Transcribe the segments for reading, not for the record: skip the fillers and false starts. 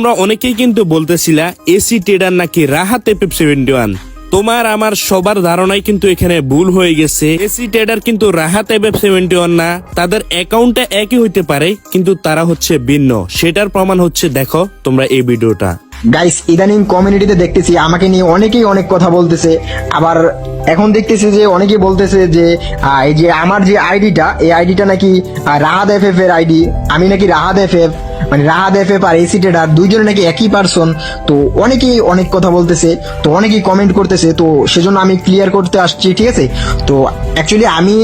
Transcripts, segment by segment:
তোমরা অনেকেই কিন্তু বলতেছিলা এসি ট্রেডার নাকি রাহাত FF71। তোমার আমার সবার ধারণাই কিন্তু এখানে ভুল হয়ে গেছে। এসি ট্রেডার কিন্তু রাহাত FF71 না, তাদের অ্যাকাউন্টটা একই হইতে পারে কিন্তু তারা হচ্ছে ভিন্ন। সেটার প্রমাণ হচ্ছে দেখো তোমরা এই ভিডিওটা। গাইস, ইদানিং কমিউনিটিতে দেখতেছি আমাকে নিয়ে অনেকেই অনেক কথা বলতেছে। আবার এখন দেখতেছি যে অনেকেই বলতেছে যে এই যে আমার যে আইডিটা, এই আইডিটা নাকি রাহাত FF এর আইডি, আমি নাকি রাহাত FF, মানে রাহাত FF আর এসি ট্রেডার দুইজনে নাকি একই পারসন। তো অনেকেই অনেক কথা বলতেছে, তো অনেকেই কমেন্ট করতেছে, তো সেজন্য আমি ক্লিয়ার করতে আসছি, ঠিক আছে? তো অ্যাকচুয়ালি আমি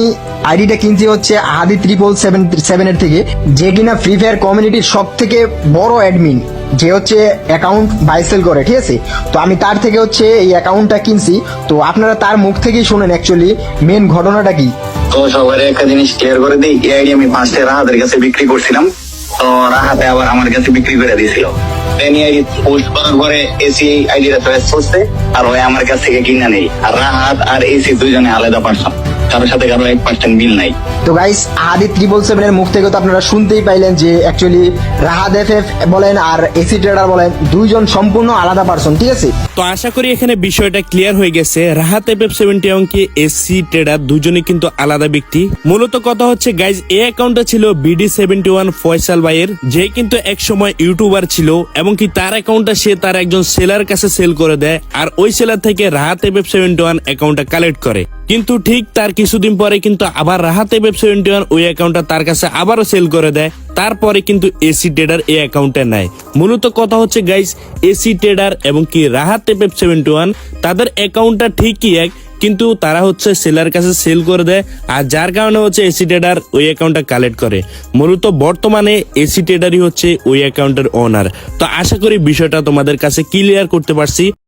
আইডিটা কিনছি হচ্ছে আহাদি 777 এর থেকে, যে কিনা ফ্রি ফায়ার কমিউনিটির সব থেকে বড় অ্যাডমিন, যে হচ্ছে অ্যাকাউন্ট বাই সেল করে, ঠিক আছে? তো আমি তার থেকে হচ্ছে এই অ্যাকাউন্টটা কিনছি। তো আপনারা তার মুখ থেকেই শুনেন অ্যাকচুয়ালি মেন ঘটনাটা কি। তো সবার একটা জিনিস ক্লিয়ার করে দিই, এই আইডি আমি 5 টাকা রাহাতের কাছে বিক্রি করছিলাম, তো রাহাতে আবার আমার কাছে বিক্রি করে দিয়েছিল। এই আইডি পোস্ট করার পরে এসি আইডিটা চয়েস করছে আর ওই আমার কাছ থেকে কিনা নেই। আর রাহাত আর এসি দুইজনে আলাদা পারসন, কারোর সাথে কারো 1% মিল নাই। তো গাইস, আহাদি 777 এর মুখ থেকে তো আপনারা শুনতেই পাইলেন যে অ্যাকচুয়ালি রাহাত FF বলেন আর এসি ট্রেডার বলেন দুইজন সম্পূর্ণ আলাদা পারসন, ঠিক আছে? তো আশা করি এখানে বিষয়টা ক্লিয়ার হয়ে গেছে। রাহাত FF71 কি এসি ট্রেডার দুজনই কিন্তু আলাদা ব্যক্তি। মূলত কথা হচ্ছে গাইজ, এই অ্যাকাউন্টটা ছিল BD71 ফয়সাল ভাইয়ের, যে কিন্তু এক সময় ইউটিউবার ছিল এবং কি তার অ্যাকাউন্টটা সে তার একজন সেলার কাছে সেল করে দেয়, আর ওই সেলার থেকে রাহাত FF71 অ্যাকাউন্টটা কালেক্ট করে। কিন্তু ঠিক তার কিছুদিন পরে কিন্তু আবার রাহাত FF71 ওই অ্যাকাউন্টটা তার কাছে আবারও সেল করে দেয়। তারপরে কিন্তু এসি ট্রেডার এই অ্যাকাউন্টে নেয়। মূলত কথা হচ্ছে গাইজ, এসি ট্রেডার এবং কি রাহাত FF71 তাদের অ্যাকাউন্টটা ঠিকই এক, কিন্তু তারা হচ্ছে সেলার কাছে সেল করে দেয়, আর যার কারণে হচ্ছে এসি ট্রেডার ওই অ্যাকাউন্টটা কালেক্ট করে। মূলত বর্তমানে এসি ট্রেডারই হচ্ছে ওই অ্যাকাউন্টের ওনার। তো আশা করি বিষয়টা তোমাদের কাছে ক্লিয়ার করতে পারছি।